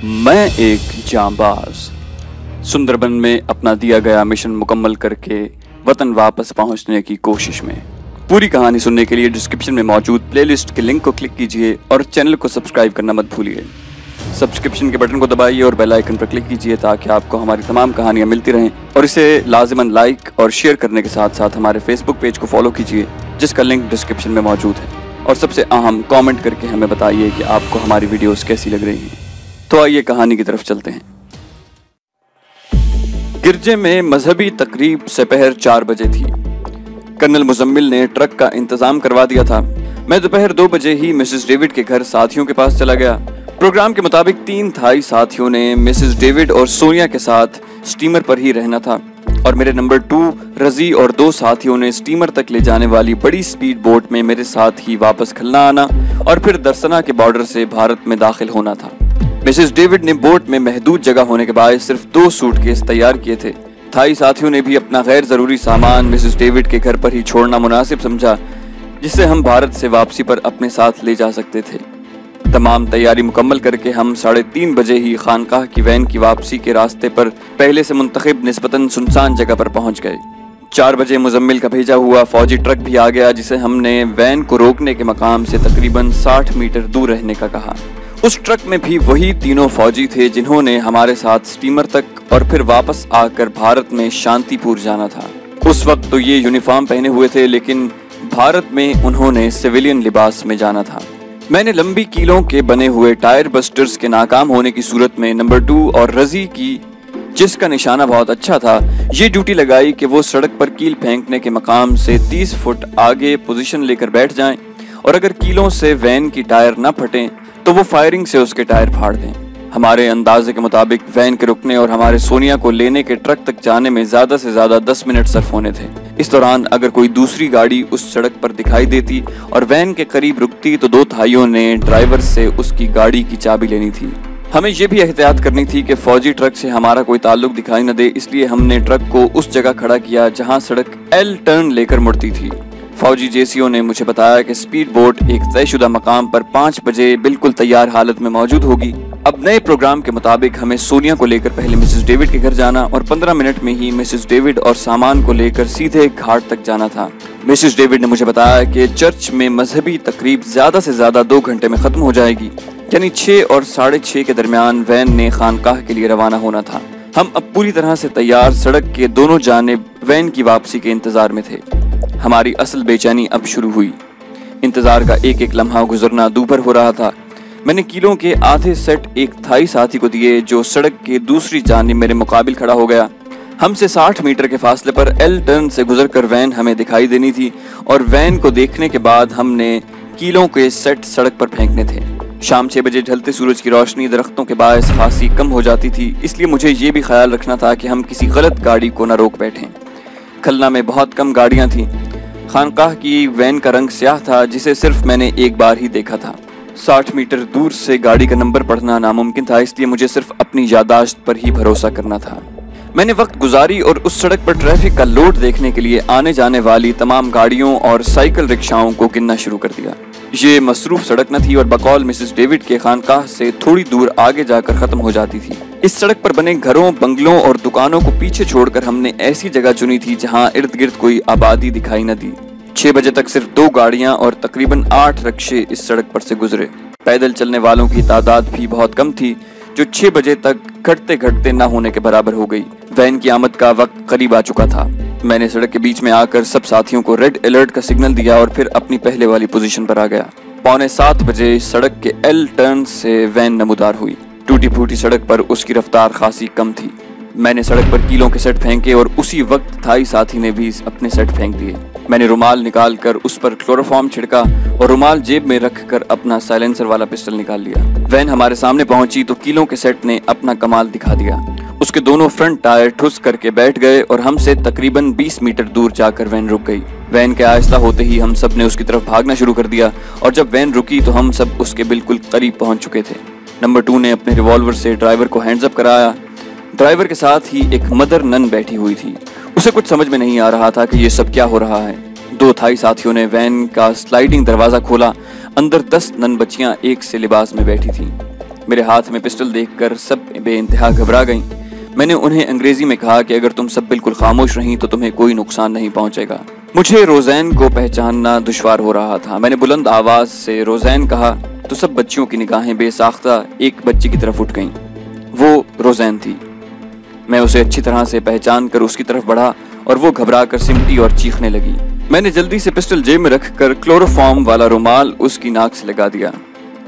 मैं एक जांबाज सुंदरबन में अपना दिया गया मिशन मुकम्मल करके वतन वापस पहुंचने की कोशिश में। पूरी कहानी सुनने के लिए डिस्क्रिप्शन में मौजूद प्लेलिस्ट के लिंक को क्लिक कीजिए और चैनल को सब्सक्राइब करना मत भूलिए। सब्सक्रिप्शन के बटन को दबाइए और बेल आइकन पर क्लिक कीजिए ताकि आपको हमारी तमाम कहानियां मिलती रहें, और इसे लाजिमन लाइक और शेयर करने के साथ साथ हमारे फेसबुक पेज को फॉलो कीजिए जिसका लिंक डिस्क्रिप्शन में मौजूद है। और सबसे अहम, कमेंट करके हमें बताइए कि आपको हमारी वीडियोस कैसी लग रही हैं। तो आइए कहानी की तरफ चलते हैं। गिरजे में मजहबी तकरीब दोपहर 4 बजे थी। कर्नल मुजम्मिल ने ट्रक का इंतजाम करवा दिया था। मैं दोपहर 2 बजे ही मिसेस डेविड के घर साथियों के पास चला गया। प्रोग्राम के मुताबिक 3 थाई साथियों ने मिसेस डेविड और सोनिया के साथ स्टीमर पर ही रहना था, और मेरे नंबर 2 रजी और 2 साथियों ने स्टीमर तक ले जाने वाली बड़ी स्पीड बोट में मेरे साथ ही वापस खलना आना और फिर दरसना के बॉर्डर से भारत में दाखिल होना था। मिसेस डेविड ने बोट में महदूद जगह होने के बाद सिर्फ 2 सूटकेस तैयार किए थे। थाई साथियों ने भी अपना गैर जरूरी सामान मिसेस डेविड के घर पर ही छोड़ना मुनासिब समझा, जिससे हम भारत से वापसी पर अपने साथ ले जा सकते थे। तमाम तैयारी मुकम्मल करके हम 3:30 बजे ही खानकाह की वैन की वापसी के रास्ते पर पहले से मुंतखब निस्बतन सुनसान जगह पर पहुंच गए। 4 बजे मुजम्मिल का भेजा हुआ फौजी ट्रक भी आ गया, जिसे हमने वैन को रोकने के मकाम से तकरीबन 60 मीटर दूर रहने का कहा। उस ट्रक में भी वही तीनों फौजी थे जिन्होंने हमारे साथ स्टीमर तक और फिर वापस आकर भारत में शांतिपुर जाना था। उस वक्त तो ये यूनिफॉर्म पहने हुए थे, लेकिन भारत में उन्होंने सिविलियन लिबास में जाना था। मैंने लंबी कीलों के बने हुए टायर बस्टर्स के नाकाम होने की सूरत में नंबर 2 और रजी की, जिसका निशाना बहुत अच्छा था, ये ड्यूटी लगाई कि वो सड़क पर कील फेंकने के मकाम से 30 फुट आगे पोजीशन लेकर बैठ जाएं, और अगर कीलों से वैन की टायर न फटें तो वो फायरिंग से उसके टायर फाड़ दें। हमारे अंदाजे के मुताबिक वैन के रुकने और हमारे सोनिया को लेने के ट्रक तक जाने में ज्यादा से ज्यादा 10 मिनट सर्फ होने थे। इस दौरान अगर कोई दूसरी गाड़ी उस सड़क पर दिखाई देती और वैन के करीब रुकती तो 2 थाइयों ने ड्राइवर से उसकी गाड़ी की चाबी लेनी थी। हमें ये भी एहतियात करनी थी कि फौजी ट्रक से हमारा कोई ताल्लुक दिखाई न दे, इसलिए हमने ट्रक को उस जगह खड़ा किया जहां सड़क एल टर्न लेकर मुड़ती थी। फौजी जेसीओ ने मुझे बताया कि स्पीड बोट एक तयशुदा मकाम पर 5 बजे बिल्कुल तैयार हालत में मौजूद होगी। अब नए प्रोग्राम के मुताबिक हमें सोनिया को लेकर पहले मिसेस डेविड के घर जाना और 15 मिनट में ही मिसेस डेविड और सामान को लेकर सीधे घाट तक जाना था। मिसेस डेविड ने मुझे बताया कि चर्च में मजहबी तकरीब ज्यादा से ज्यादा 2 घंटे में खत्म हो जाएगी, यानी 6 और 6:30 के दरमियान वैन ने खानकाह के लिए रवाना होना था। हम अब पूरी तरह से तैयार सड़क के दोनों जानिब वैन की वापसी के इंतजार में थे। हमारी असल बेचैनी अब शुरू हुई। इंतजार का एक एक लम्हा गुजरना दूभर हो रहा था। मैंने कीलों के आधे सेट एक थाई साथी को दिए जो सड़क के दूसरी जानिब मेरे मुकाबिल खड़ा हो गया। हमसे 60 मीटर के फासले पर एल टर्न से गुजरकर वैन हमें दिखाई देनी थी, और वैन को देखने के बाद हमने कीलों के सेट सड़क पर फेंकने थे। शाम 6 बजे ढलते सूरज की रोशनी दरख्तों के बायस खासी कम हो जाती थी, इसलिए मुझे ये भी ख्याल रखना था कि हम किसी गलत गाड़ी को न रोक बैठें। खलना में बहुत कम गाड़ियां थीं। खानकाह की वैन का रंग स्याह था, जिसे सिर्फ मैंने एक बार ही देखा था। 60 मीटर दूर से गाड़ी का नंबर पढ़ना नामुमकिन था, इसलिए मुझे सिर्फ अपनी यादाश्त पर ही भरोसा करना था। मैंने वक्त गुजारी और उस सड़क पर ट्रैफिक का लोड देखने के लिए आने जाने वाली तमाम गाड़ियों और साइकिल रिक्शाओं को गिनना शुरू कर दिया। ये मसरूफ सड़क न थी और बकौल मिसेस डेविड के खानकाह से थोड़ी दूर आगे जाकर खत्म हो जाती थी। इस सड़क पर बने घरों, बंगलों और दुकानों को पीछे छोड़कर हमने ऐसी जगह चुनी थी जहां इर्द गिर्द कोई आबादी दिखाई न दी। 6 बजे तक सिर्फ 2 गाड़ियां और तकरीबन 8 रिक्शे इस सड़क पर से गुजरे। पैदल चलने वालों की तादाद भी बहुत कम थी, जो 6 बजे तक घटते घटते न होने के बराबर हो गई। वैन की आमद का वक्त करीब आ चुका था। मैंने सड़क के बीच में आकर सब साथियों को रेड अलर्ट का सिग्नल दिया और फिर अपनी पहले वाली पोजीशन पर आ गया। 6:45 बजे सड़क के एल टर्न से वैन नमूदार हुई। टूटी फूटी सड़क पर उसकी रफ्तार खासी कम थी। मैंने सड़क पर कीलों के सेट फेंके और उसी वक्त थाई साथी ने भी अपने सेट फेंक दिए। मैंने रुमाल निकालकर उस पर क्लोरोफॉर्म छिड़का और रुमाल जेब में रखकर अपना साइलेंसर वाला पिस्टल निकाल लिया। वैन हमारे सामने पहुंची तो कीलों के सेट ने अपना कमाल दिखा दिया। उसके दोनों फ्रंट टायर ठुस करके बैठ गए और हमसे तकरीबन 20 मीटर दूर जाकर वैन रुक गई। वैन के आहिस्ता होते ही हम सब ने उसकी तरफ भागना शुरू कर दिया, और जब वैन रुकी तो हम सब उसके बिल्कुल करीब पहुंच चुके थे। नंबर 2 ने अपने रिवॉल्वर से ड्राइवर को हैंड्स अप कराया। ड्राइवर के साथ ही एक मदर नन बैठी हुई थी। उसे कुछ समझ में नहीं आ रहा था कि ये सब क्या हो रहा है। 2 थाई साथियों ने वैन का स्लाइडिंग दरवाजा खोला। अंदर 10 नन बच्चियां एक से लिबास में बैठी थीं। मेरे हाथ में पिस्टल देखकर सब बेइंतहा घबरा गईं। मैंने उन्हें अंग्रेजी में कहा कि अगर तुम सब बिल्कुल खामोश रहीं तो तुम्हें कोई नुकसान नहीं पहुंचेगा। मुझे रोज़ैन को पहचानना दुश्वार हो रहा था। मैंने बुलंद आवाज से रोज़ैन कहा तो सब बच्चियों की निगाहें बेसाख्ता एक बच्ची की तरफ उठ गईं। वो रोज़ैन थी। मैं उसे अच्छी तरह से पहचान कर उसकी तरफ बढ़ा और वो घबरा कर सिमटी और चीखने लगी। मैंने जल्दी से पिस्टल जेब में रखकर क्लोरोफॉर्म वाला रुमाल उसकी नाक से लगा दिया।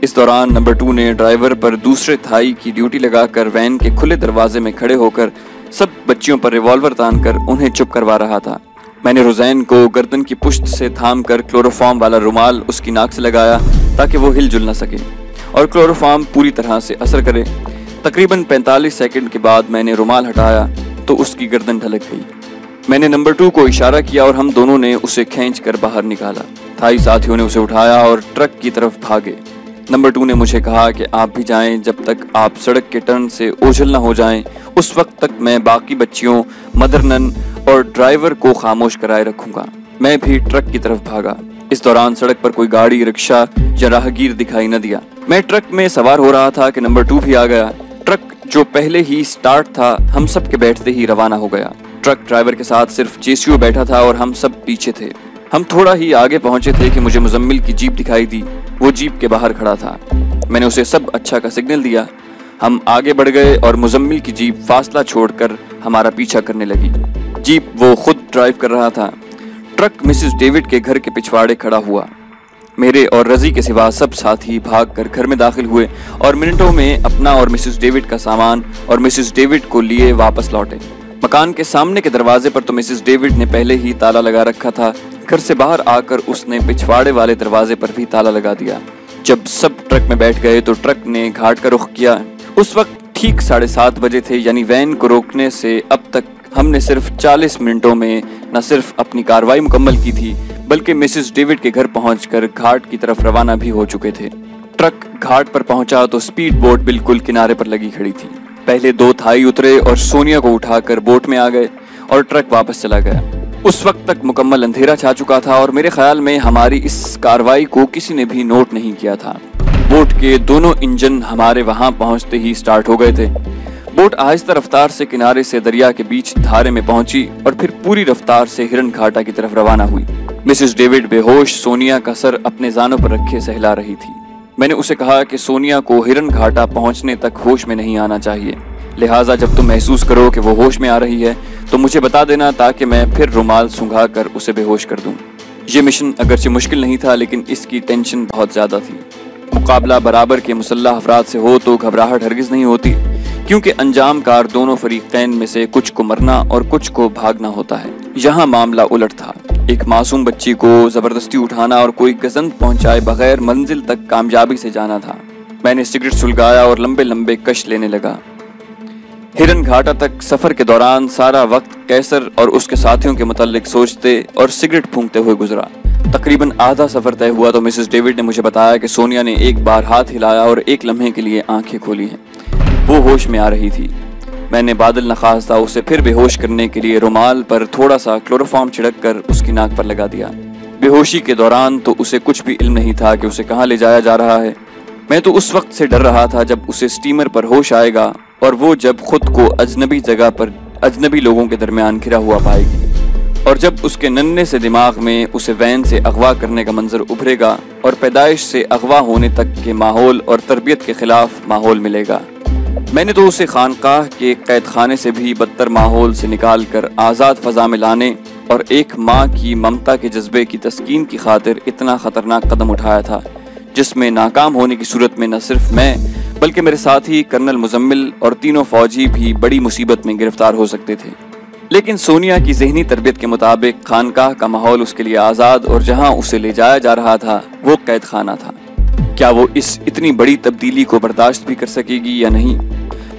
इस दौरान नंबर 2 ने ड्राइवर पर दूसरे थाई की ड्यूटी लगाकर वैन के खुले दरवाजे में खड़े होकर सब बच्चियों पर रिवॉल्वर तानकर उन्हें चुप करवा रहा था। मैंने रोज़ैन को गर्दन की पुश्त से थाम कर क्लोरोफॉर्म वाला रुमाल उसकी नाक से लगाया ताकि वो हिलजुल न सके और क्लोरोफॉर्म पूरी तरह से असर करे। तकरीबन 45 सेकंड के बाद मैंने रुमाल हटाया तो उसकी गर्दन ढलक गई। मैंने नंबर 2 को इशारा किया और हम दोनों ने उसे खींचकर बाहर निकाला। थाई साथियों ने उसे उठाया और ट्रक की तरफ भागे। नंबर 2 ने मुझे कहा कि आप भी जाएं, जब तक आप सड़क के टर्न से ओझल न हो जाएं, उस वक्त तक मैं बाकी बच्चियों, मदरनन और ड्राइवर को खामोश कराए रखूंगा। मैं भी ट्रक की तरफ भागा। इस दौरान सड़क पर कोई गाड़ी, रिक्शा या राहगीर दिखाई न दिया। मैं ट्रक में सवार हो रहा था कि नंबर 2 भी आ गया। ट्रक जो पहले ही स्टार्ट था, हम सब के बैठते ही रवाना हो गया। ट्रक ड्राइवर के साथ सिर्फ जेसीओ बैठा था और हम सब पीछे थे। हम थोड़ा ही आगे पहुंचे थे कि मुझे मुजम्मिल की जीप दिखाई दी। वो जीप के बाहर खड़ा था। मैंने उसे सब अच्छा का सिग्नल दिया। हम आगे बढ़ गए और मुजम्मिल की जीप फासला छोड़कर हमारा पीछा करने लगी। जीप वो खुद ड्राइव कर रहा था। ट्रक मिसेस डेविड के घर के पिछवाड़े खड़ा हुआ। मेरे और रजी के सिवा सब साथी भागकर घर में दाखिल हुए और मिनटों में अपना और मिसेस डेविड का सामान और मिसेस डेविड को लिए वापस लौटे। मकान के सामने के दरवाजे पर तो मिसेस डेविड ने पहले ही ताला लगा रखा था। घर से बाहर आकर उसने पिछवाड़े वाले दरवाजे पर भी ताला लगा दिया। जब सब ट्रक में बैठ गए तो ट्रक ने घाट का रुख किया। उस वक्त ठीक 7:30 बजे थे, यानी वैन को रोकने से अब तक हमने सिर्फ 40 मिनटों में न सिर्फ अपनी कार्रवाई मुकम्मल की थी, बल्कि मिसेस डेविड के घर पहुंचकर घाट की तरफ रवाना भी हो चुके थे। ट्रक घाट पर पहुंचा तो स्पीड बोट बिल्कुल किनारे पर लगी खड़ी थी। पहले 2 थाई उतरे और सोनिया को उठाकर बोट में आ गए और ट्रक वापस चला गया। उस वक्त तक मुकम्मल अंधेरा छा चुका था और मेरे ख्याल में हमारी इस कार्रवाई को किसी ने भी नोट नहीं किया था। बोट के दोनों इंजन हमारे वहां पहुंचते ही स्टार्ट हो गए थे। बोट आहिस्ता रफ्तार से किनारे से दरिया के बीच धारे में पहुंची और फिर पूरी रफ्तार से हिरन घाटा की तरफ रवाना हुई। मिसेस डेविड बेहोश सोनिया का सर अपने जानों पर रखे सहला रही थी। मैंने उसे कहा कि सोनिया को हिरन घाटा पहुंचने तक होश में नहीं आना चाहिए, लिहाजा जब तुम महसूस करो कि वो होश में आ रही है तो मुझे बता देना ताकि मैं फिर रुमाल सुंघा कर उसे बेहोश कर दूं। ये मिशन अगरचे मुश्किल नहीं था, लेकिन इसकी टेंशन बहुत ज्यादा थी। मुकाबला बराबर के मुसल्लह अफराद से हो तो घबराहट हरगिज नहीं होती, क्योंकि अंजाम कार दोनों फरीकैन में से कुछ को मरना और कुछ को भागना होता है। यहाँ मामला उलट था। एक मासूम बच्ची को जबरदस्ती उठाना और कोई गजंत पहुंचाए बगैर मंजिल तक कामयाबी से जाना था। मैंने सिगरेट सुलगाया और लंबे लंबे कश लेने लगा। हिरन घाटा तक सफर के दौरान सारा वक्त कैसर और उसके साथियों के मुतालिक सोचते और सिगरेट फूंकते हुए गुजरा। तकरीबन आधा सफर तय हुआ तो मिसेस डेविड ने मुझे बताया कि सोनिया ने एक बार हाथ हिलाया और एक लम्हे के लिए आंखें खोली हैं। वो होश में आ रही थी। मैंने बादल नखास्ता उसे फिर बेहोश करने के लिए रुमाल पर थोड़ा सा क्लोरोफॉर्म छिड़क कर उसकी नाक पर लगा दिया। बेहोशी के दौरान तो उसे कुछ भी इल्म नहीं था कि उसे कहाँ ले जाया जा रहा है। मैं तो उस वक्त से डर रहा था जब उसे स्टीमर पर होश आएगा और वो जब खुद को अजनबी जगह पर अजनबी लोगों के दरमियान घिरा हुआ पाएगी और जब उसके नन्हे से दिमाग में उसे वैन से अगवा करने का मंजर उभरेगा और पैदाइश से अगवा होने तक के माहौल और तरबियत के खिलाफ माहौल मिलेगा। मैंने तो उसे खानकाह के कैद खाने से भी बदतर माहौल से निकाल कर आज़ाद फ़ज़ा में लाने और एक माँ की ममता के जज्बे की तस्कीन की खातिर इतना ख़तरनाक कदम उठाया था, जिसमें नाकाम होने की सूरत में न सिर्फ मैं बल्कि मेरे साथी कर्नल मुजम्मिल और तीनों फौजी भी बड़ी मुसीबत में गिरफ्तार हो सकते थे। लेकिन सोनिया की ज़हनी तरबियत के मुताबिक खानकाह का माहौल उसके लिए आज़ाद और जहाँ उसे ले जाया जा रहा था वो कैद खाना था। क्या वो इस इतनी बड़ी तब्दीली को बर्दाश्त भी कर सकेगी या नहीं?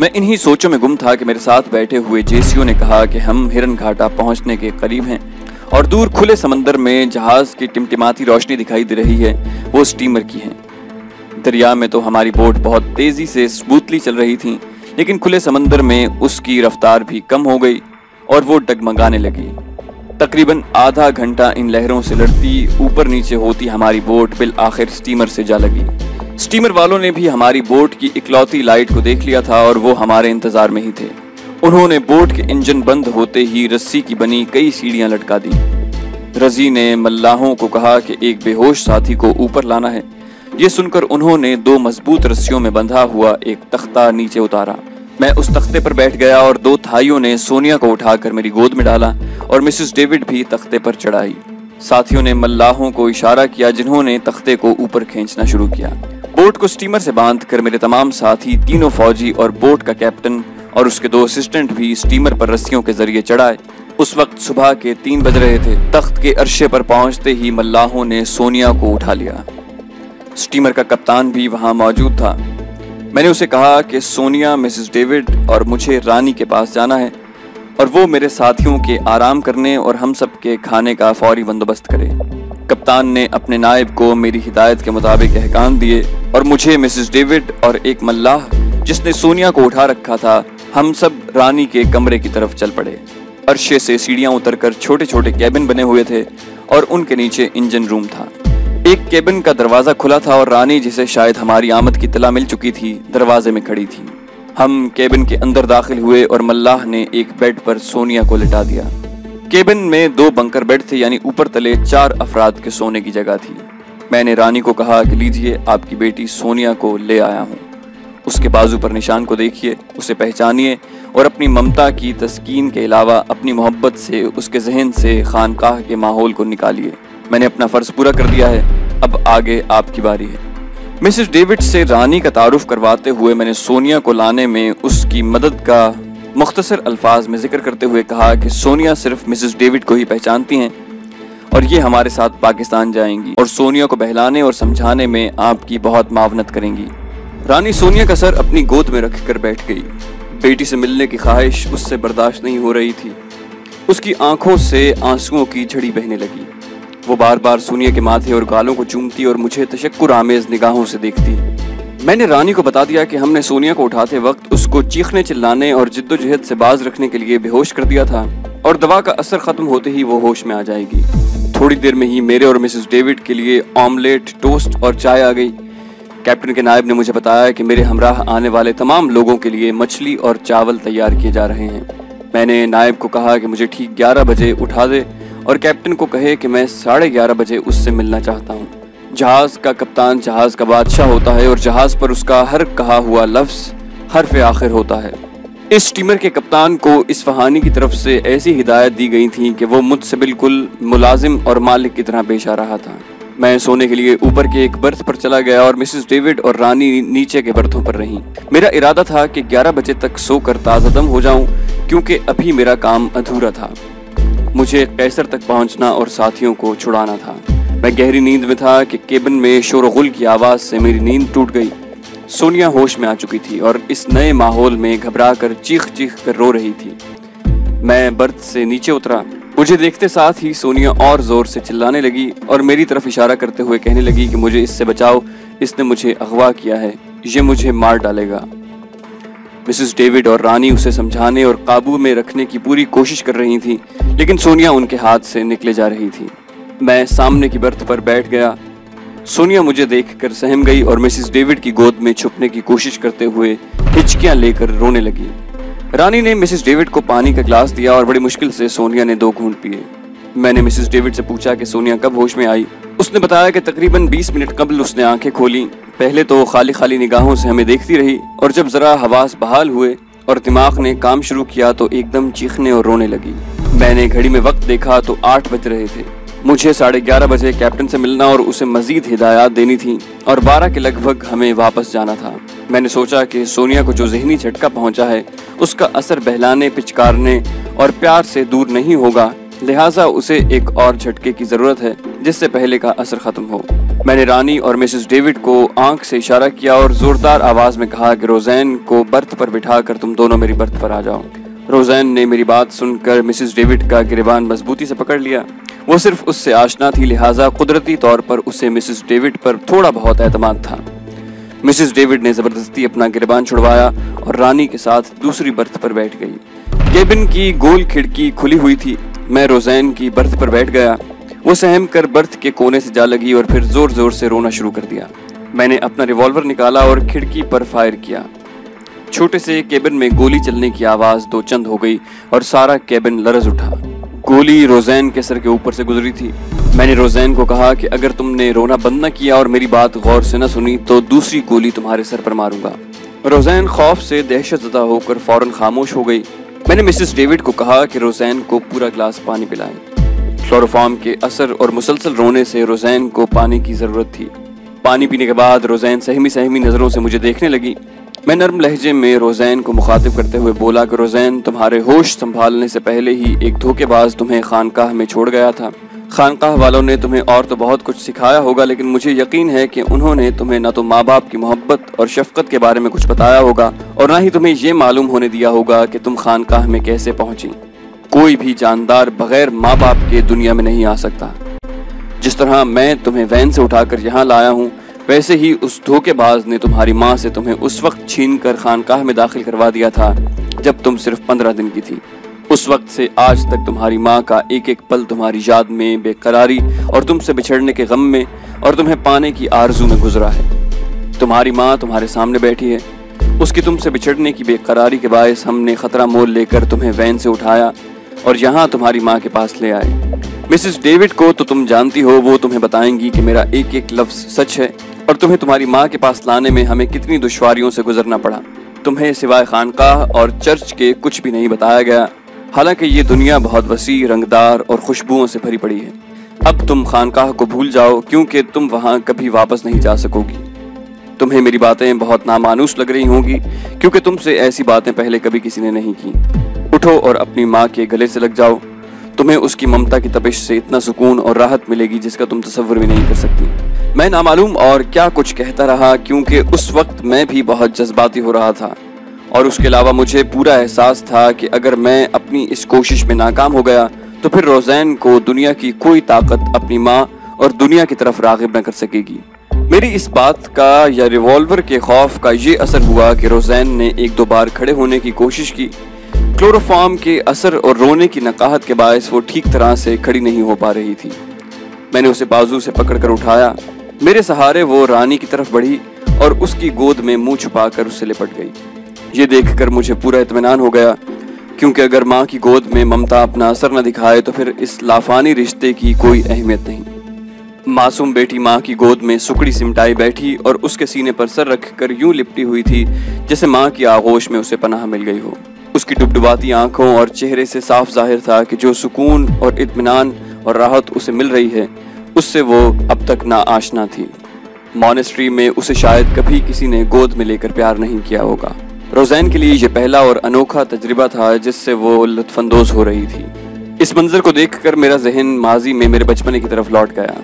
मैं इन्हीं सोचों में गुम था कि मेरे साथ बैठे हुए जेसीओ ने कहा कि हम हिरन घाटा पहुंचने के करीब हैं और दूर खुले समंदर में जहाज की टिमटिमाती रोशनी दिखाई दे रही है, वो स्टीमर की है। दरिया में तो हमारी बोट बहुत तेजी से स्मूथली चल रही थी, लेकिन खुले समंदर में उसकी रफ्तार भी कम हो गई और वो डगमगाने लगी। तकरीबन आधा घंटा इन लहरों से लड़ती ऊपर नीचे होती हमारी बोट बिल आखिर स्टीमर से जा लगी। स्टीमर वालों ने भी हमारी बोट की इकलौती लाइट को देख लिया था और वो हमारे इंतजार में ही थे। उन्होंने बोट के इंजन बंद होते ही रस्सी की बनी कई सीढ़ियां लटका दी। रजी ने मल्लाहों को कहा कि एक बेहोश साथी को ऊपर लाना है। ये सुनकर उन्होंने 2 मजबूत रस्सियों में बंधा हुआ एक तख्ता नीचे उतारा। मैं उस तख्ते पर बैठ गया और 2 थाइयों ने सोनिया को उठाकर मेरी गोद में डाला और मिसेस डेविड भी तख्ते पर चढ़ाई। साथियों ने मल्लाहों को इशारा किया जिन्होंने तख्ते को ऊपर खींचना शुरू किया। बोट को स्टीमर से बांधकर मेरे तमाम साथी, तीनों फौजी और बोट का कैप्टन और उसके 2 असिस्टेंट भी स्टीमर पर रस्सियों के जरिए चढ़ाए। उस वक्त सुबह के 3 बज रहे थे। तख्त के अर्शे पर पहुंचते ही मल्लाहों ने सोनिया को उठा लिया। स्टीमर का कप्तान भी वहां मौजूद था। मैंने उसे कहा कि सोनिया, मिसेस डेविड और मुझे रानी के पास जाना है और वो मेरे साथियों के आराम करने और हम सब के खाने का फौरी बंदोबस्त करे। कप्तान ने अपने नायब को मेरी हिदायत के मुताबिक अहकाम दिए और मुझे, मिसेस डेविड और एक मल्लाह जिसने सोनिया को उठा रखा था, हम सब रानी के कमरे की तरफ चल पड़े। अर्शे से सीढ़ियां उतरकर छोटे छोटे कैबिन बने हुए थे और उनके नीचे इंजन रूम था। एक केबिन का दरवाजा खुला था और रानी, जिसे शायद हमारी आमद की इत्तला मिल चुकी थी, दरवाजे में खड़ी थी। हम केबिन के अंदर दाखिल हुए और मल्लाह ने एक बेड पर सोनिया को लिटा दिया। केबिन में 2 बंकर बेड थे, यानी ऊपर तले 4 अफराद के सोने की जगह थी। मैंने रानी को कहा कि लीजिए, आपकी बेटी सोनिया को ले आया हूँ। उसके बाजू पर निशान को देखिए, उसे पहचानिए और अपनी ममता की तस्कीन के अलावा अपनी मोहब्बत से उसके जहन से खानकाह के माहौल को निकालिए। मैंने अपना फर्ज पूरा कर दिया है, अब आगे आपकी बारी है। मिसेस डेविड से रानी का तारुफ करवाते हुए मैंने सोनिया को लाने में उसकी मदद का मुख्तसर अल्फाज में जिक्र करते हुए कहा कि सोनिया सिर्फ मिसेस डेविड को ही पहचानती हैं और ये हमारे साथ पाकिस्तान जाएंगी और सोनिया को बहलाने और समझाने में आपकी बहुत मावनत करेंगी। रानी सोनिया का सर अपनी गोद में रखकर बैठ गई। बेटी से मिलने की ख्वाहिश उससे बर्दाश्त नहीं हो रही थी। उसकी आंखों से आंसुओं की झड़ी बहने लगी। वो बार बार सोनिया के माथे और गालों को चूमती और मुझे तशक्कुर आमेज निगाहों से देखती। मैंने रानी को बता दिया कि हमने सोनिया को उठाते वक्त उसको चीखने चिल्लाने और जिद्दोजहद से बाज रखने के लिए बेहोश कर दिया था और दवा का असर खत्म होते ही वो होश में आ जाएगी। थोड़ी देर में ही मेरे और मिसेस डेविड के लिए ऑमलेट, टोस्ट और चाय आ गई। कैप्टन के नायब ने मुझे बताया कि मेरे हमराह आने वाले तमाम लोगों के लिए मछली और चावल तैयार किए जा रहे हैं। मैंने नायब को कहा कि मुझे ठीक 11 बजे उठा दे और कैप्टन को कहे कि मैं 11:30 बजे उससे मिलना चाहता हूँ। जहाज का कप्तान जहाज का बादशाह होता है और जहाज पर उसका हर कहा हुआ लफ्ज हर्फ आखिर होता है। इस स्टीमर के कप्तान को इस फहानी की तरफ से ऐसी हिदायत दी गई थी कि वो मुझसे बिल्कुल मुलाजिम और मालिक की तरह पेश आ रहा था। मैं सोने के लिए ऊपर के एक बर्थ पर चला गया और मिसेस डेविड और रानी नीचे के बर्थों पर रहीं। मेरा इरादा था कि 11 बजे तक सोकर ताज़ादम हो जाऊं, क्योंकि अभी मेरा काम अधूरा था। मुझे कैसर तक पहुंचना और साथियों को छुड़ाना था। मैं गहरी नींद में था कि केबिन में शोर-गुल की आवाज़ से मेरी नींद टूट गई। सोनिया होश में आ चुकी थी और इस नए माहौल में घबरा कर चीख कर रो रही थी। मैं बर्थ से नीचे उतरा। मुझे देखते साथ ही सोनिया और जोर से चिल्लाने लगी और मेरी तरफ इशारा करते हुए कहने लगी कि मुझे इससे बचाओ, इसने मुझे अगवा किया है, ये मुझे मार डालेगा। मिसेस डेविड और रानी उसे समझाने और काबू में रखने की पूरी कोशिश कर रही थी, लेकिन सोनिया उनके हाथ से निकले जा रही थी। मैं सामने की बर्थ पर बैठ गया। सोनिया मुझे देखकर सहम गई और मिसेस डेविड की गोद में छुपने की कोशिश करते हुए हिचकियां लेकर रोने लगी। रानी ने मिसेस डेविड को पानी का गिलास दिया और बड़ी मुश्किल से सोनिया ने 2 घूंट पिए। मैंने मिसेस डेविड से पूछा कि सोनिया कब होश में आई। उसने बताया कि तकरीबन 20 मिनट कबल उसने आंखें खोली। पहले तो खाली खाली निगाहों से हमें देखती रही और जब जरा हवास बहाल हुए और दिमाग ने काम शुरू किया तो एकदम चीखने और रोने लगी। मैंने घड़ी में वक्त देखा तो 8 बज रहे थे। मुझे 11:30 बजे कैप्टन से मिलना और उसे मजीद हिदायत देनी थी और 12 के लगभग हमें वापस जाना था। मैंने सोचा कि सोनिया को जो जहनी झटका पहुंचा है उसका असर बहलाने, पिचकारने और प्यार से दूर नहीं होगा, लिहाजा उसे एक और झटके की जरूरत है जिससे पहले का असर खत्म हो। मैंने रानी और मिसेस डेविड को आंख से इशारा किया और जोरदार आवाज में कहा कि रोज़ैन को बर्थ पर बिठाकर तुम दोनों मेरी बर्थ पर आ जाओ। रोज़ैन ने मेरी बात सुनकर मिसेस डेविड का गिरबान मजबूती से पकड़ लिया। वो सिर्फ उससे आशना थी, लिहाजा कुदरती तौर पर उसे मिसेस डेविड पर थोड़ा बहुत एतमाद था। मिसेस डेविड ने जबरदस्ती अपना गिरबान छुड़वाया और रानी के साथ दूसरी बर्थ पर बैठ गई। केबिन की गोल खिड़की खुली हुई थी। मैं रोज़ैन की बर्थ पर बैठ गया। वो सहम कर बर्थ के कोने से जा लगी और फिर जोर जोर से रोना शुरू कर दिया। मैंने अपना रिवॉल्वर निकाला और खिड़की पर फायर किया। छोटे से केबिन में गोली चलने की आवाज दो चंद हो गई और सारा केबिन लरज उठा। गोली रोज़ैन के सर के ऊपर से गुजरी थी। मैंने रोज़ैन को कहा कि अगर तुमने रोना बंद न किया और मेरी बात गौर से न सुनी तो दूसरी गोली तुम्हारे सर पर मारूंगा। रोज़ैन खौफ से दहशतज़दा होकर फौरन खामोश हो गई। मैंने मिसेस डेविड को कहा कि रोज़ैन को पूरा ग्लास पानी पिलाएं। क्लोरोफॉर्म के असर और मुसलसल रोने से रोज़ैन को पानी की ज़रूरत थी। पानी पीने के बाद रोज़ैन सहमी सहमी नज़रों से मुझे देखने लगी। मैं नर्म लहजे में रोज़ैन को मुखातिब करते हुए बोला कि रोज़ैन, तुम्हारे होश संभालने से पहले ही एक धोखेबाज तुम्हें खानकाह में छोड़ गया था। खानकाह वालों ने तुम्हें और तो बहुत कुछ सिखाया होगा, लेकिन मुझे यकीन है कि उन्होंने तुम्हें न तो माँ बाप की मोहब्बत और शफकत के बारे में कुछ बताया होगा और ना ही तुम्हें ये मालूम होने दिया होगा कि तुम खानकाह में कैसे पहुंची। कोई भी जानदार बगैर माँ बाप के दुनिया में नहीं आ सकता। जिस तरह मैं तुम्हें वैन से उठाकर यहाँ लाया हूँ, वैसे ही उस धोखेबाज ने तुम्हारी माँ से तुम्हें उस वक्त छीन कर खानकाह में दाखिल करवा दिया था जब तुम सिर्फ 15 दिन की थी। उस वक्त से आज तक तुम्हारी माँ का एक एक पल तुम्हारी याद में, बेकरारी और तुमसे बिछड़ने के गम में और तुम्हें पाने की आरजू में गुजरा है। तुम्हारी माँ तुम्हारे सामने बैठी है। उसकी तुमसे बिछड़ने की बेकरारी के बायस हमने खतरा मोल लेकर तुम्हें वैन से उठाया और यहाँ तुम्हारी माँ के पास ले आए। मिसेस डेविड को तो तुम जानती हो, वो तुम्हें बताएंगी कि मेरा एक एक लफ्ज सच है और तुम्हें तुम्हारी माँ के पास लाने में हमें कितनी दुश्वारियों से गुजरना पड़ा। तुम्हें सिवाय खानकाह और चर्च के कुछ भी नहीं बताया गया, हालांकि ये दुनिया बहुत वसी, रंगदार और खुशबुओं से भरी पड़ी है। अब तुम खानकाह को भूल जाओ, क्योंकि तुम वहाँ कभी वापस नहीं जा सकोगी। तुम्हें मेरी बातें बहुत नामानूस लग रही होंगी, क्योंकि तुमसे ऐसी बातें पहले कभी किसी ने नहीं की। उठो और अपनी माँ के गले से लग जाओ। तुम्हें उसकी ममता की तपिश से इतना सुकून और राहत मिलेगी जिसका तुम तसव्वुर भी नहीं कर सकती। मैं नामालूम और क्या कुछ कहता रहा, क्योंकि उस वक्त मैं भी बहुत जज्बाती हो रहा था और उसके अलावा मुझे पूरा एहसास था कि अगर मैं अपनी इस कोशिश में नाकाम हो गया तो फिर रोज़ैन को दुनिया की कोई ताकत अपनी माँ और दुनिया की तरफ राग़िब न कर सकेगी। मेरी इस बात का या रिवॉल्वर के खौफ का ये असर हुआ कि रोज़ैन ने एक दो बार खड़े होने की कोशिश की। क्लोरोफॉर्म के असर और रोने की नकाहत के बायस वो ठीक तरह से खड़ी नहीं हो पा रही थी। मैंने उसे बाजू से पकड़कर उठाया। मेरे सहारे वो रानी की तरफ बढ़ी और उसकी गोद में मुंह छुपाकर उससे लिपट गई। ये देखकर मुझे पूरा इत्मीनान हो गया, क्योंकि अगर माँ की गोद में ममता अपना असर न दिखाए तो फिर इस लाफानी रिश्ते की कोई अहमियत नहीं। मासूम बेटी माँ की गोद में सुकड़ी सिमटाई बैठी और उसके सीने पर सर रखकर यूं लिपटी हुई थी जैसे माँ की आगोश में उसे पनाह मिल गई हो। उसकी डुबडुबाती आंखों और चेहरे से साफ जाहिर था कि जो सुकून और इत्मीनान और राहत उसे मिल रही है उससे वो अब तक ना आशना थी। मॉनेस्ट्री में उसे शायद कभी किसी ने गोद में लेकर प्यार नहीं किया होगा। रोज़ैन के लिए ये पहला और अनोखा तजुर्बा था जिससे वो लुत्फानंदोज हो रही थी। इस मंजर को देखकर मेरा जहन माजी में मेरे बचपने की तरफ लौट गया।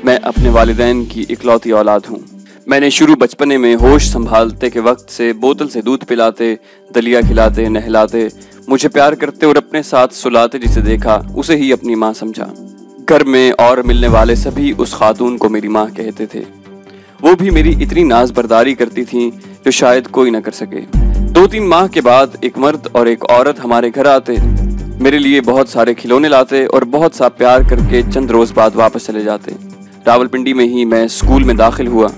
मैं अपने वालिदैन की इकलौती औलाद हूँ। मैंने शुरू बचपने में होश संभालते के वक्त से बोतल से दूध पिलाते, दलिया खिलाते, नहलाते, मुझे प्यार करते और अपने साथ सुलाते जिसे देखा उसे ही अपनी माँ समझा। घर में और मिलने वाले सभी उस खातून को मेरी माँ कहते थे। वो भी मेरी इतनी नाज बर्दारी करती थीं जो शायद कोई न कर सके। 2-3 माह के बाद एक मर्द और एक औरत हमारे घर आते, मेरे लिए बहुत सारे खिलौने लाते और बहुत सा प्यार करके चंद रोज बाद वापस चले जाते। रावलपिंडी में ही मैं स्कूल में दाखिल हुआ।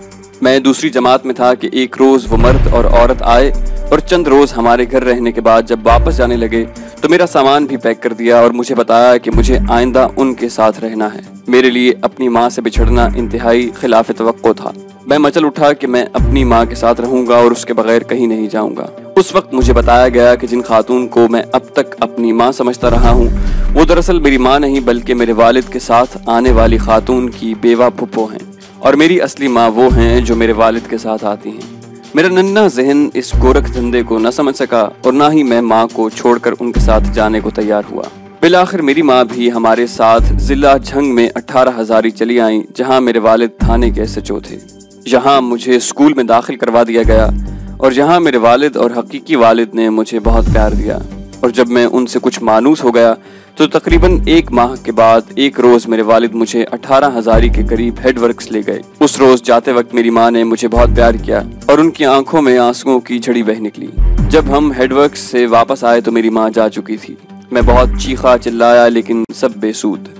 मैं दूसरी जमात में था कि एक रोज वो मर्द और औरत आए और चंद रोज हमारे घर रहने के बाद जब वापस जाने लगे तो मेरा सामान भी पैक कर दिया और मुझे बताया कि मुझे आइंदा उनके साथ रहना है। मेरे लिए अपनी माँ से बिछड़ना इंतहाई खिलाफ तवक्को था। मैं मचल उठा कि मैं अपनी माँ के साथ रहूंगा और उसके बगैर कहीं नहीं जाऊंगा। उस वक्त मुझे बताया गया कि जिन खातून को मैं अब तक अपनी माँ समझता रहा हूँ वो दरअसल मेरी माँ नहीं बल्कि मेरे वालिद के साथ आने वाली खातून की बेवा फुप्पो हैं और मेरी असली माँ वो हैं जो मेरे वालिद के साथ आती हैं। मेरा नन्हा जहन इस गोरख धंधे को न समझ सका और ना ही मैं माँ को छोड़कर उनके साथ जाने को तैयार हुआ। बिलाखिर मेरी माँ भी हमारे साथ जिला झंग में 18 हज़ारी चली आई, जहाँ मेरे वालिद थाने के SHO थे। यहाँ मुझे स्कूल में दाखिल करवा दिया गया और यहाँ मेरे वालिद और हकीकी वालिद ने मुझे बहुत प्यार दिया। और जब मैं उनसे कुछ मानूस हो गया तो तकरीबन 1 माह के बाद एक रोज मेरे वालिद मुझे 18 हज़ारी के करीब हेडवर्क्स ले गए। उस रोज जाते वक्त मेरी माँ ने मुझे बहुत प्यार किया और उनकी आंखों में आंसुओं की झड़ी बह निकली। जब हम हेडवर्क्स से वापस आए तो मेरी माँ जा चुकी थी। मैं बहुत चीखा चिल्लाया लेकिन सब बेसूद।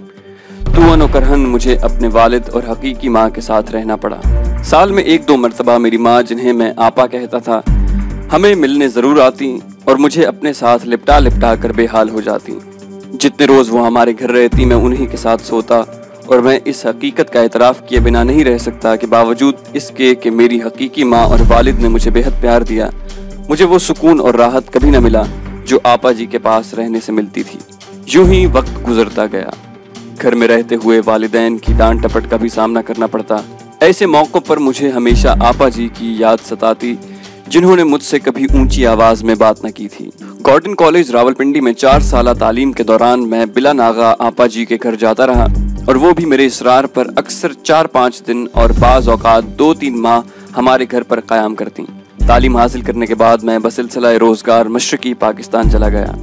तुअन करहन मुझे अपने वालिद और हकीकी माँ के साथ रहना पड़ा। साल में 1-2 मरतबा मेरी माँ, जिन्हें मैं आपा कहता था, हमें मिलने ज़रूर आती और मुझे अपने साथ लिपटा लिपटा कर बेहाल हो जाती। जितने रोज़ वो हमारे घर रहती मैं उन्हीं के साथ सोता, और मैं इस हकीकत का एतराफ़ किए बिना नहीं रह सकता कि बावजूद इसके कि मेरी हकीकी माँ और वालिद ने मुझे बेहद प्यार दिया, मुझे वो सुकून और राहत कभी न मिला जो आपा जी के पास रहने से मिलती थी। यूं ही वक्त गुजरता गया। घर में रहते हुए वालिदैन की डांट टपट का भी सामना करना पड़ता। ऐसे मौक़ों पर मुझे हमेशा आपा जी की याद सताती, जिन्होंने मुझसे कभी ऊंची आवाज़ में बात न की थी। गॉर्डन कॉलेज रावलपिंडी में 4 साल तालीम के दौरान मैं बिला नागा आपा जी के घर जाता रहा, और वो भी मेरे इसरार पर अक्सर 4-5 दिन और बाज़ औक़ात 2-3 माह हमारे घर पर क़याम करती। तालीम हासिल करने के बाद मैं बसिलसिला रोज़गार मशरक़ी पाकिस्तान चला गया।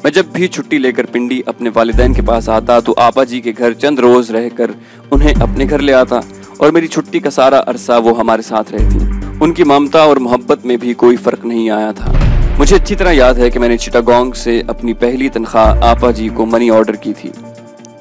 मैं जब भी छुट्टी लेकर पिंडी अपने वालिदैन के पास आता तो आपा जी के घर चंद रोज़ रहकर उन्हें अपने घर ले आता, और मेरी छुट्टी का सारा अरसा वो हमारे साथ रहती। उनकी ममता और मोहब्बत में भी कोई फ़र्क नहीं आया था। मुझे अच्छी तरह याद है कि मैंने चिटागोंग से अपनी पहली तनख्वाह आपा जी को मनी ऑर्डर की थी।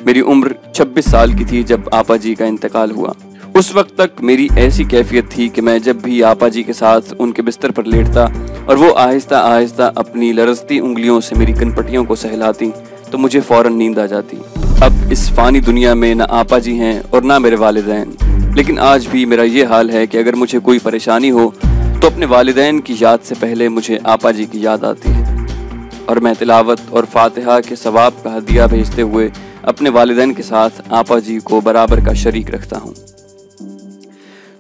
मेरी उम्र 26 साल की थी जब आपा जी का इंतकाल हुआ। उस वक्त तक मेरी ऐसी कैफियत थी कि मैं जब भी आपा जी के साथ उनके बिस्तर पर लेटता और वो आहिस्ता आहिस्ता अपनी लरजती उंगलियों से मेरी कनपटियों को सहलाती तो मुझे फ़ौरन नींद आ जाती। अब इस फ़ानी दुनिया में न आपा जी हैं और ना मेरे वालिदैन, लेकिन आज भी मेरा ये हाल है कि अगर मुझे कोई परेशानी हो तो अपने वालिदैन की याद से पहले मुझे आपा जी की याद आती है, और मैं तिलावत और फातिहा के सवाब का हदिया भेजते हुए अपने वालिदैन के साथ आपा जी को बराबर का शरीक रखता हूँ।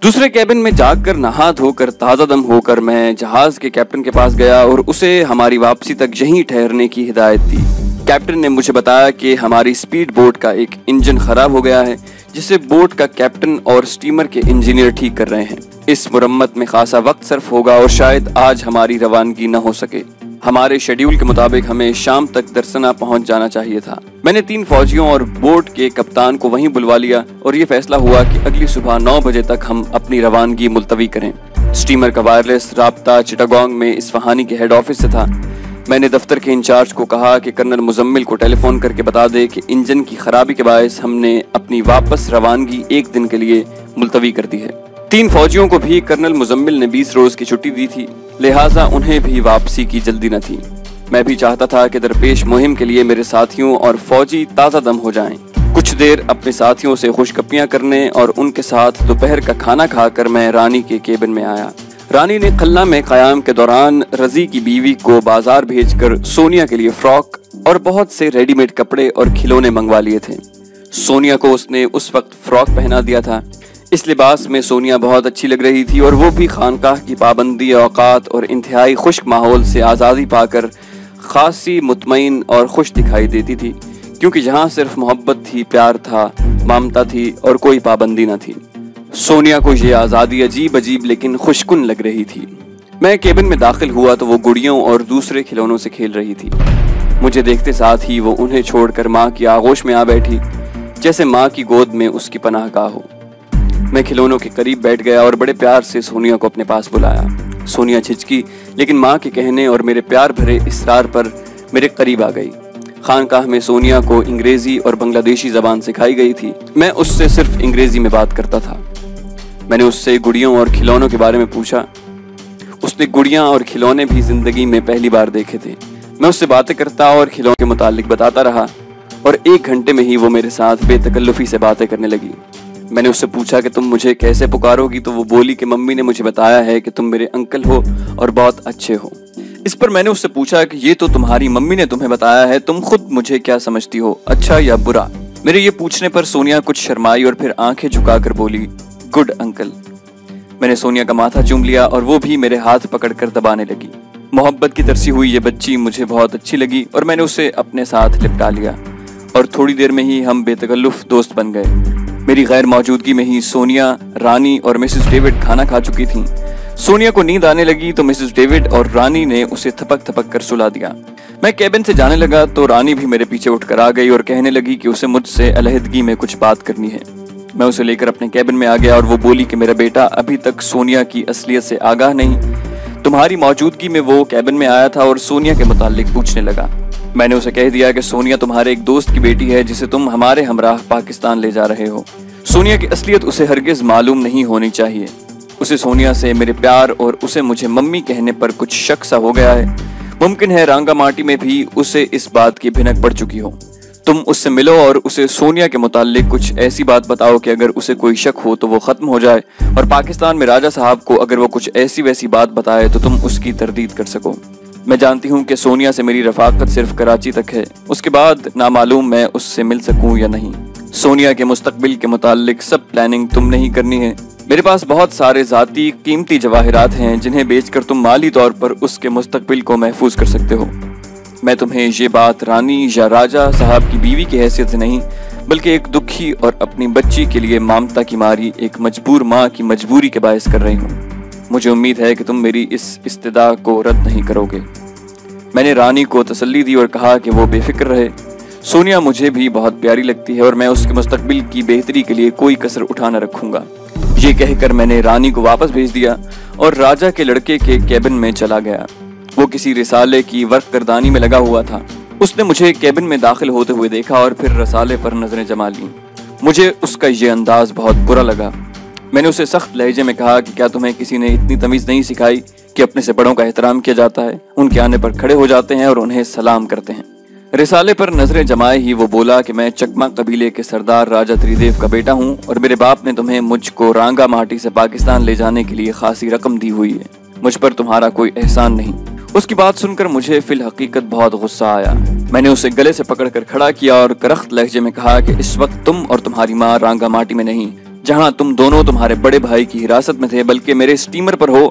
दूसरे कैबिन में जाकर नहा धोकर ताज़ा दम होकर मैं जहाज़ के कैप्टन के पास गया और उसे हमारी वापसी तक यहीं ठहरने की हिदायत दी। कैप्टन ने मुझे बताया कि हमारी स्पीड बोट का एक इंजन खराब हो गया है, जिसे बोट का कैप्टन और स्टीमर के इंजीनियर ठीक कर रहे हैं। इस मुरम्मत में खासा वक्त सर्फ होगा और शायद आज हमारी रवानगी न हो सके। हमारे शेड्यूल के मुताबिक हमें शाम तक दरसना पहुंच जाना चाहिए था। मैंने 3 फौजियों और बोट के कप्तान को वहीं बुलवा लिया और ये फैसला हुआ कि अगली सुबह 9 बजे तक हम अपनी रवानगी मुलतवी करें। स्टीमर का वायरलेस राब्ता चिटागोंग में इस्फहानी के हेड ऑफिस से था। मैंने दफ्तर के इंचार्ज को कहा कि कर्नल मुजम्मिल को टेलीफोन करके बता दे कि इंजन की खराबी के बायस हमने अपनी वापस रवानगी 1 दिन के लिए मुलतवी कर दी है। 3 फौजियों को भी कर्नल मुजम्मिल ने 20 रोज की छुट्टी दी थी, लिहाजा उन्हें भी वापसी की जल्दी न थी। मैं भी चाहता था कि दरपेश मुहिम के लिए मेरे साथियों और फौजी ताज़ा दम हो जाएं। कुछ देर अपने साथियों से खुशगपियां करने और उनके साथ दोपहर का खाना खाकर मैं रानी के केबिन में आया। रानी ने खल्ला में क़याम के दौरान रजी की बीवी को बाजार भेजकर सोनिया के लिए फ्रॉक और बहुत से रेडीमेड कपड़े और खिलौने मंगवा लिए थे। सोनिया को उसने उस वक्त फ्रॉक पहना दिया था। इस लिबास में सोनिया बहुत अच्छी लग रही थी और वो भी खानकाह की पाबंदी, औकात और इंतहाई खुश्क माहौल से आज़ादी पाकर खासी मुतमईन और खुश दिखाई देती थी, क्योंकि यहाँ सिर्फ मोहब्बत थी, प्यार था, ममता थी और कोई पाबंदी न थी। सोनिया को ये आज़ादी अजीब अजीब लेकिन खुशकुन लग रही थी। मैं केबिन में दाखिल हुआ तो वो गुड़ियों और दूसरे खिलौनों से खेल रही थी। मुझे देखते साथ ही वो उन्हें छोड़कर माँ की आगोश में आ बैठी, जैसे माँ की गोद में उसकी पनाहगाह हो। मैं खिलौनों के करीब बैठ गया और बड़े प्यार से सोनिया को अपने पास बुलाया। सोनिया झिझकी, लेकिन माँ के कहने और मेरे प्यार भरे इसरार पर मेरे करीब आ गई। खानकाह में सोनिया को अंग्रेजी और बांग्लादेशी जबान सिखाई गई थी। मैं उससे सिर्फ अंग्रेजी में बात करता था। मैंने उससे गुड़ियों और खिलौनों के बारे में पूछा। उसने गुड़ियाँ और खिलौने भी जिंदगी में पहली बार देखे थे। मैं उससे बातें करता और खिलौनों के मुतालिक बताता रहा और 1 घंटे में ही वो मेरे साथ बेतकल्लुफी से बातें करने लगी। मैंने उससे पूछा कि तुम मुझे कैसे पुकारोगी, तो वो बोली कि मम्मी ने मुझे बताया है कि तुम मेरे अंकल हो और बहुत अच्छे हो। इस पर मैंने उससे पूछा कि ये तो तुम्हारी मम्मी ने तुम्हें बताया है, तुम खुद मुझे क्या समझती हो, अच्छा या बुरा? मेरे ये पूछने पर सोनिया कुछ शर्माई और फिर आंखें झुकाकर बोली, गुड अंकल। मैंने सोनिया का माथा चूम लिया और वो भी मेरे हाथ पकड़कर दबाने लगी। मोहब्बत की तरसी हुई ये बच्ची मुझे बहुत अच्छी लगी और मैंने उसे अपने साथ लिपटा लिया और थोड़ी देर में ही हम बेतकल्लुफ दोस्त बन गए। मेरी गैर मौजूदगी में ही सोनिया, रानी और मिसेस डेविड खाना खा चुकी थीं। सोनिया को नींद आने लगी तो मिसेस डेविड और रानी ने उसे थपक थपक कर सुला दिया। मैं केबिन से जाने लगा तो रानी भी मेरे पीछे उठकर आ गई और कहने लगी कि उसे मुझसे अलहदगी में कुछ बात करनी है। मैं उसे लेकर अपने केबिन में आ गया और वो बोली कि मेरा बेटा अभी तक सोनिया की असलियत से आगाह नहीं। तुम्हारी मौजूदगी में वो केबिन में आया था और सोनिया के मुतालिक पूछने लगा। मैंने उसे कह दिया कि सोनिया तुम्हारे एक दोस्त की बेटी है जिसे तुम हमारे हमराह पाकिस्तान ले जा रहे हो। सोनिया की असलियत उसे हरगिज मालूम नहीं होनी चाहिए। उसे सोनिया से मेरे प्यार और उसे मुझे मम्मी कहने पर कुछ शक सा हो गया है। मुमकिन है रांगामाटी में भी उसे इस बात की भिनक पड़ चुकी हो। तुम उससे मिलो और उसे सोनिया के मुताल्लिक कुछ ऐसी बात बताओ कि अगर उसे कोई शक हो तो वो खत्म हो जाए, और पाकिस्तान में राजा साहब को अगर वो कुछ ऐसी वैसी बात बताए तो तुम उसकी तरदीद कर सको। मैं जानती हूँ कि सोनिया से मेरी रफाकत सिर्फ कराची तक है, उसके बाद नामालूम मैं उससे मिल सकूँ या नहीं। सोनिया के मुस्तकबिल के मुताल्लिक सब प्लानिंग तुमने ही करनी है। मेरे पास बहुत सारे जाती कीमती जवाहिरात हैं जिन्हें बेचकर तुम माली तौर पर उसके मुस्तकबिल को महफूज कर सकते हो। मैं तुम्हें ये बात रानी या राजा साहब की बीवी की हैसियत से नहीं, बल्कि एक दुखी और अपनी बच्ची के लिए ममता की मारी एक मजबूर माँ की मजबूरी के बायस कर रही हूँ। मुझे उम्मीद है कि तुम मेरी इस इस्तिदा को रद्द नहीं करोगे। मैंने रानी को तसल्ली दी और कहा कि वो बेफिक्र रहे। सोनिया मुझे भी बहुत प्यारी लगती है और मैं उसके मुस्तकबिल की बेहतरी के लिए कोई कसर उठा न रखूंगा। ये कहकर मैंने रानी को वापस भेज दिया और राजा के लड़के के केबिन में चला गया। वो किसी रिसाले की वर्क गर्दानी में लगा हुआ था। उसने मुझे केबिन में दाखिल होते हुए देखा और फिर रसाले पर नजरें जमा ली। मुझे उसका ये अंदाज बहुत बुरा लगा। मैंने उसे सख्त लहजे में कहा कि क्या तुम्हें किसी ने इतनी तमीज नहीं सिखाई कि अपने से बड़ों का एहतराम किया जाता है, उनके आने पर खड़े हो जाते हैं और उन्हें सलाम करते हैं। रिसाले पर नजरें जमाए ही वो बोला कि मैं चकमा कबीले के सरदार राजा त्रिदेव का बेटा हूँ और मेरे बाप ने तुम्हें मुझको रांगामाटी से पाकिस्तान ले जाने के लिए खासी रकम दी हुई है। मुझ पर तुम्हारा कोई एहसान नहीं। उसकी बात सुनकर मुझे फिल हकीकत बहुत गुस्सा आया। मैंने उसे गले से पकड़कर खड़ा किया और करख्त लहजे में कहा कि इस वक्त तुम और तुम्हारी माँ रांगामाटी में नहीं, जहाँ तुम दोनों तुम्हारे बड़े भाई की हिरासत में थे, बल्कि मेरे स्टीमर पर हो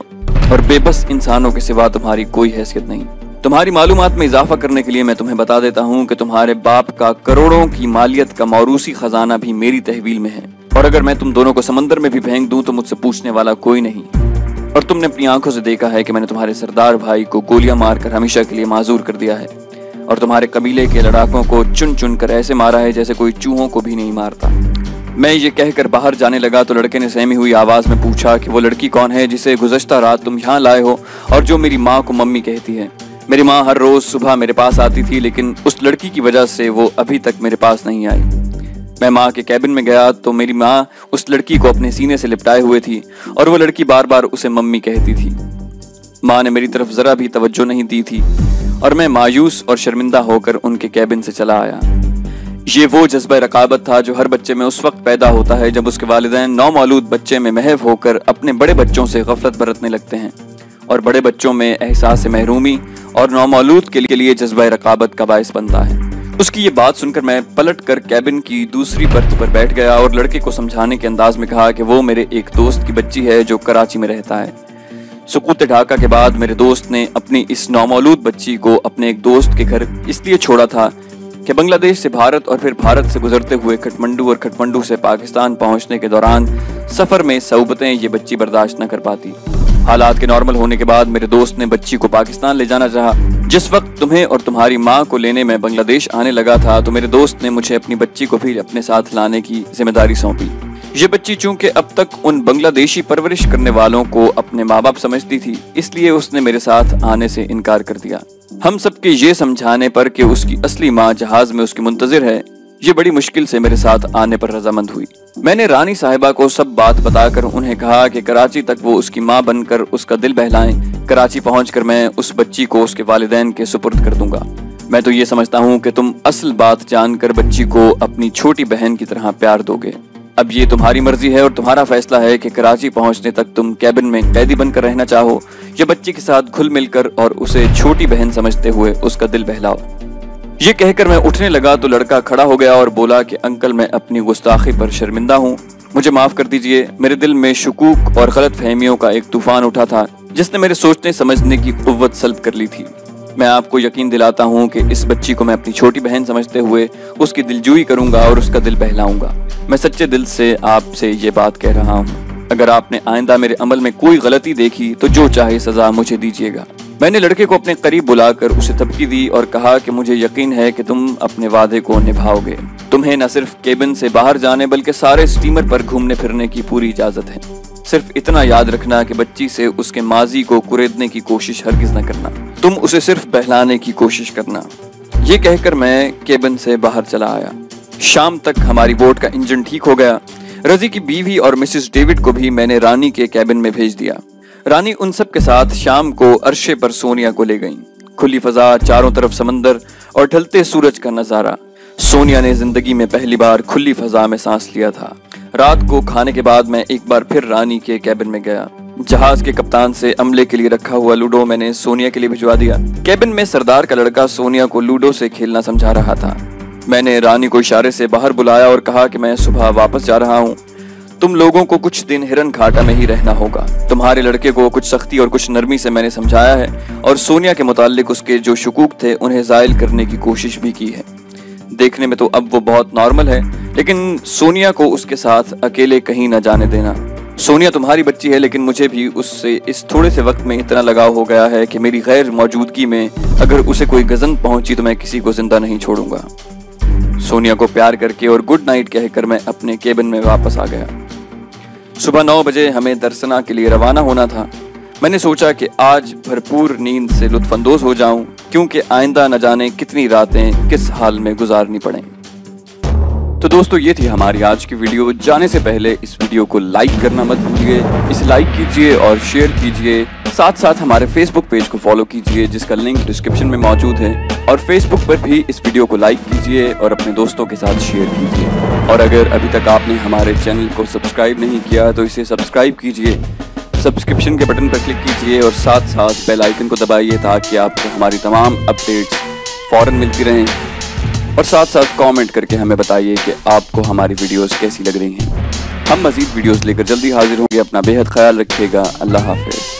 और बेबस इंसानों के सिवा तुम्हारी कोई हैसियत नहीं। तुम्हारी मालूमात में इजाफा करने के लिए मैं तुम्हें बता देता हूँ कि तुम्हारे बाप का करोड़ों की मालियत का मौरूसी खजाना भी मेरी तहवील में है, और अगर मैं तुम दोनों को समंदर में भी फेंक दूं तो मुझसे पूछने वाला कोई नहीं। और तुमने अपनी आंखों से देखा है कि मैंने तुम्हारे सरदार भाई को गोलियां मारकर हमेशा के लिए माजूर कर दिया है, और तुम्हारे कबीले के लड़ाकों को चुन चुन कर ऐसे मारा है जैसे कोई चूहों को भी नहीं मारता। मैं ये कहकर बाहर जाने लगा तो लड़के ने सहमी हुई आवाज में पूछा कि वो लड़की कौन है जिसे गुज़श्ता रात तुम यहाँ लाए हो और जो मेरी माँ को मम्मी कहती है। मेरी माँ हर रोज सुबह मेरे पास आती थी, लेकिन उस लड़की की वजह से वो अभी तक मेरे पास नहीं आई। मैं माँ के कैबिन में गया तो मेरी माँ उस लड़की को अपने सीने से लिपटाए हुए थी और वो लड़की बार बार उसे मम्मी कहती थी। माँ ने मेरी तरफ जरा भी तवज्जो नहीं दी थी और मैं मायूस और शर्मिंदा होकर उनके कैबिन से चला आया। ये वो जज्बा रकाबत था जो हर बच्चे में उस वक्त पैदा होता है जब उसके वालिदैन नौमौलूद बच्चे में महव होकर अपने बड़े बच्चों से गफलत बरतने लगते हैं, और बड़े बच्चों में एहसास महरूमी और नौमौलूद के लिए जज्बा रकाबत का बायस बनता है। उसकी ये बात सुनकर मैं पलट कर कैबिन की दूसरी बर्थ पर बैठ गया और लड़के को समझाने के अंदाज में कहा कि वो मेरे एक दोस्त की बच्ची है जो कराची में रहता है। सुकूत ढाका के बाद मेरे दोस्त ने अपनी इस नौमौलूद बच्ची को अपने एक दोस्त के घर इसलिए छोड़ा था कि बांग्लादेश से भारत और फिर भारत से गुजरते हुए खटमंडू और खटमंडू से पाकिस्तान पहुंचने के दौरान सफर में सऊबतें ये बच्ची बर्दाश्त न कर पाती। हालात के नॉर्मल होने के बाद मेरे दोस्त ने बच्ची को पाकिस्तान ले जाना चाहा। जिस वक्त तुम्हें और तुम्हारी माँ को लेने में बांग्लादेश आने लगा था तो मेरे दोस्त ने मुझे अपनी बच्ची को भी अपने साथ लाने की जिम्मेदारी सौंपी। ये बच्ची चूंकि अब तक उन बांग्लादेशी परवरिश करने वालों को अपने माँ बाप समझती थी, इसलिए उसने मेरे साथ आने से इनकार कर दिया। हम सबके ये समझाने पर कि उसकी असली माँ जहाज में उसकी मुंतजिर है, ये बड़ी मुश्किल से मेरे साथ आने पर रजामंद हुई। मैंने रानी साहिबा को सब बात बताकर उन्हें कहा कि कराची तक वो उसकी माँ बनकर उसका दिल बहलाएं। कराची पहुंचकर मैं उस बच्ची को उसके वालिदैन के सुपुर्द कर दूंगा। मैं तो ये समझता हूँ कि तुम असल बात जानकर बच्ची को अपनी छोटी बहन की तरह प्यार दोगे। अब ये तुम्हारी मर्जी है और तुम्हारा फैसला है कि कराची पहुंचने तक तुम कैबिन में कैदी बनकर रहना चाहो या बच्ची के साथ घुल मिलकर और उसे छोटी बहन समझते हुए उसका दिल बहलाओ। ये कहकर मैं उठने लगा तो लड़का खड़ा हो गया और बोला कि अंकल, मैं अपनी गुस्ताखी पर शर्मिंदा हूँ, मुझे माफ कर दीजिए। मेरे दिल में शुकूक और गलत फहमियों का एक तूफान उठा था जिसने मेरे सोचने समझने की कुव्वत सल्ब कर ली थी। मैं आपको यकीन दिलाता हूँ कि इस बच्ची को मैं अपनी छोटी बहन समझते हुए उसकी दिलजोई करूंगा और उसका दिल बहलाऊंगा। मैं सच्चे दिल से आपसे ये बात कह रहा हूँ। अगर आपने आइंदा मेरे अमल में कोई गलती देखी तो जो चाहे सजा मुझे दीजिएगा। मैंने लड़के को अपने करीब बुलाकर उसे थपकी दी और कहा कि मुझे यकीन है कि तुम अपने वादे को निभाओगे। तुम्हें न सिर्फ केबिन से बाहर जाने बल्कि सारे स्टीमर पर घूमने फिरने की पूरी इजाजत है। सिर्फ इतना याद रखना कि बच्ची से उसके माजी को कुरेदने की कोशिश हरगिज न करना, तुम उसे सिर्फ बहलाने की कोशिश करना। ये कहकर मैं केबिन से बाहर चला आया। शाम तक हमारी बोट का इंजन ठीक हो गया। रजी की बीवी और मिसेस डेविड को भी मैंने रानी के कैबिन में भेज दिया। रानी उन सब के साथ शाम को अरशे पर सोनिया को ले गईं। खुली फजा, चारों तरफ समंदर और ढलते सूरज का नजारा। सोनिया ने जिंदगी में पहली बार खुली फजा में सांस लिया था। रात को खाने के बाद मैं एक बार फिर रानी के कैबिन में गया। जहाज के कप्तान से अमले के लिए रखा हुआ लूडो मैंने सोनिया के लिए भिजवा दिया। कैबिन में सरदार का लड़का सोनिया को लूडो से खेलना समझा रहा था। मैंने रानी को इशारे से बाहर बुलाया और कहा कि मैं सुबह वापस जा रहा हूँ। तुम लोगों को कुछ दिन हिरन घाटा में ही रहना होगा। तुम्हारे लड़के को कुछ सख्ती और कुछ नरमी से मैंने समझाया है और सोनिया के मुतालिक उसके जो शुकूक थे उन्हें जायल करने की कोशिश भी की है। देखने में तो अब वो बहुत नॉर्मल है, लेकिन सोनिया को उसके साथ अकेले कहीं न जाने देना। सोनिया तुम्हारी बच्ची है, लेकिन मुझे भी उससे इस थोड़े से वक्त में इतना लगाव हो गया है कि मेरी गैर मौजूदगी में अगर उसे कोई गजन पहुंची तो मैं किसी को जिंदा नहीं छोड़ूंगा। सोनिया को प्यार करके और गुड नाइट कहकर मैं अपने केबिन में वापस आ गया। सुबह 9 बजे हमें दर्सना के लिए रवाना होना था। मैंने सोचा कि आज भरपूर नींद से लुत्फानंदोज हो जाऊं, क्योंकि आइंदा न जाने कितनी रातें किस हाल में गुजारनी पड़ें। तो दोस्तों, ये थी हमारी आज की वीडियो। जाने से पहले इस वीडियो को लाइक करना मत भूलिए। इसे लाइक कीजिए और शेयर कीजिए। साथ साथ हमारे फेसबुक पेज को फॉलो कीजिए, जिसका लिंक डिस्क्रिप्शन में मौजूद है। और फेसबुक पर भी इस वीडियो को लाइक कीजिए और अपने दोस्तों के साथ शेयर कीजिए। और अगर अभी तक आपने हमारे चैनल को सब्सक्राइब नहीं किया तो इसे सब्सक्राइब कीजिए। सब्सक्रिप्शन के बटन पर क्लिक कीजिए और साथ साथ बेल आइकन को दबाइए ताकि आपको हमारी तमाम अपडेट्स फौरन मिलती रहें। और साथ साथ कमेंट करके हमें बताइए कि आपको हमारी वीडियोस कैसी लग रही हैं। हम मज़ीद वीडियोस लेकर जल्दी हाजिर होंगे। अपना बेहद ख्याल रखिएगा। अल्लाह हाफ़िज़।